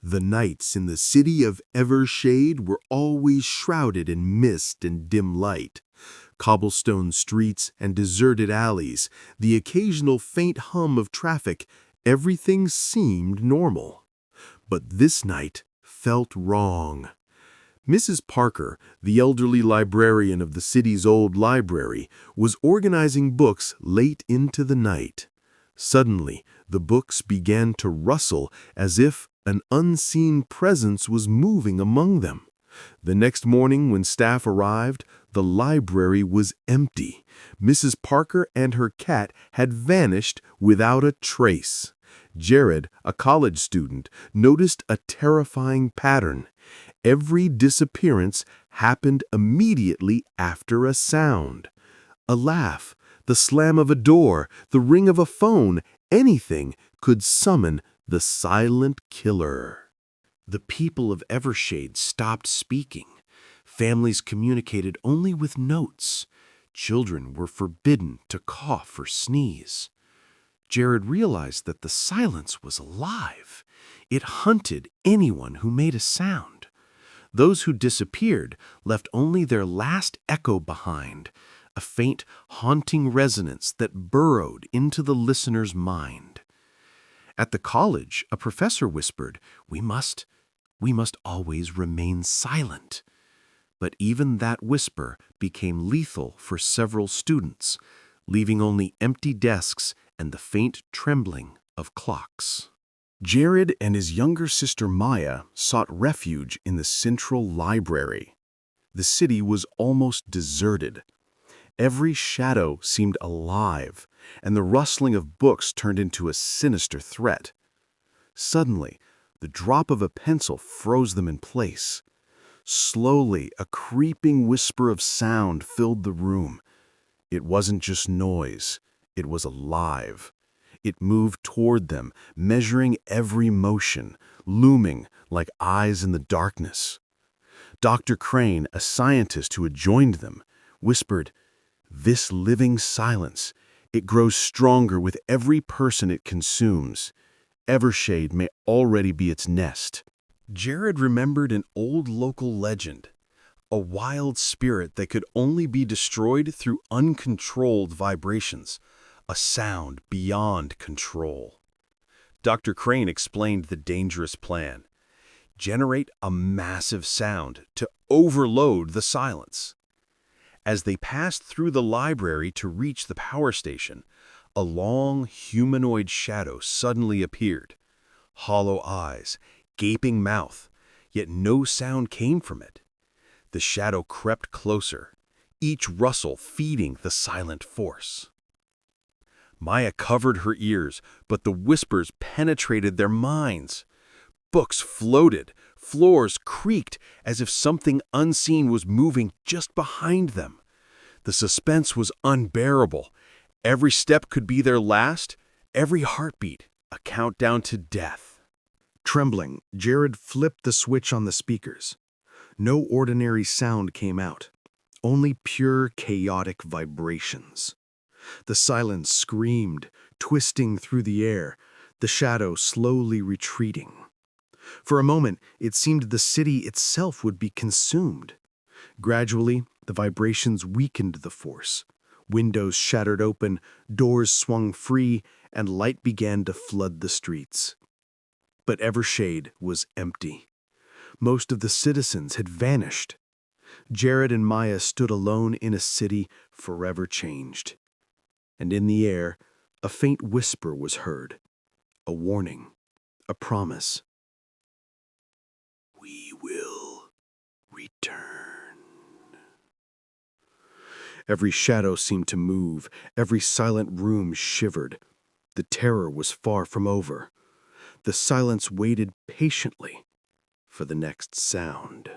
The nights in the city of Evershade were always shrouded in mist and dim light. Cobblestone streets and deserted alleys, the occasional faint hum of traffic, everything seemed normal. But this night felt wrong. Mrs. Parker, the elderly librarian of the city's old library, was organizing books late into the night. Suddenly, the books began to rustle as if an unseen presence was moving among them. The next morning when staff arrived, the library was empty. Mrs. Parker and her cat had vanished without a trace. Jared, a college student, noticed a terrifying pattern. Every disappearance happened immediately after a sound. A laugh, the slam of a door, the ring of a phone, anything could summon the silent killer. The people of Evershade stopped speaking. Families communicated only with notes. Children were forbidden to cough or sneeze. Jared realized that the silence was alive. It hunted anyone who made a sound. Those who disappeared left only their last echo behind, a faint, haunting resonance that burrowed into the listener's mind. At the college, a professor whispered, we must always remain silent." But even that whisper became lethal for several students, leaving only empty desks and the faint trembling of clocks. Jared and his younger sister Maya sought refuge in the central library. The city was almost deserted. Every shadow seemed alive, and the rustling of books turned into a sinister threat. Suddenly, the drop of a pencil froze them in place. Slowly, a creeping whisper of sound filled the room. It wasn't just noise, it was alive. It moved toward them, measuring every motion, looming like eyes in the darkness. Dr. Crain, a scientist who had joined them, whispered, "This living silence, it grows stronger with every person it consumes. Evershade may already be its nest." Jared remembered an old local legend, a wild spirit that could only be destroyed through uncontrolled vibrations, a sound beyond control. Dr. Crain explained the dangerous plan. Generate a massive sound to overload the silence. As they passed through the library to reach the power station, a long humanoid shadow suddenly appeared. Hollow eyes, gaping mouth, yet no sound came from it. The shadow crept closer, each rustle feeding the silent force. Maya covered her ears, but the whispers penetrated their minds. Books floated, floors creaked as if something unseen was moving just behind them. The suspense was unbearable. Every step could be their last, every heartbeat a countdown to death. Trembling, Jared flipped the switch on the speakers. No ordinary sound came out, only pure chaotic vibrations. The silence screamed, twisting through the air, the shadow slowly retreating. For a moment, it seemed the city itself would be consumed. Gradually, the vibrations weakened the force. Windows shattered open, doors swung free, and light began to flood the streets. But Evershade was empty. Most of the citizens had vanished. Jared and Maya stood alone in a city forever changed. And in the air, a faint whisper was heard, a warning, a promise. "We will return." Every shadow seemed to move, every silent room shivered. The terror was far from over. The silence waited patiently for the next sound.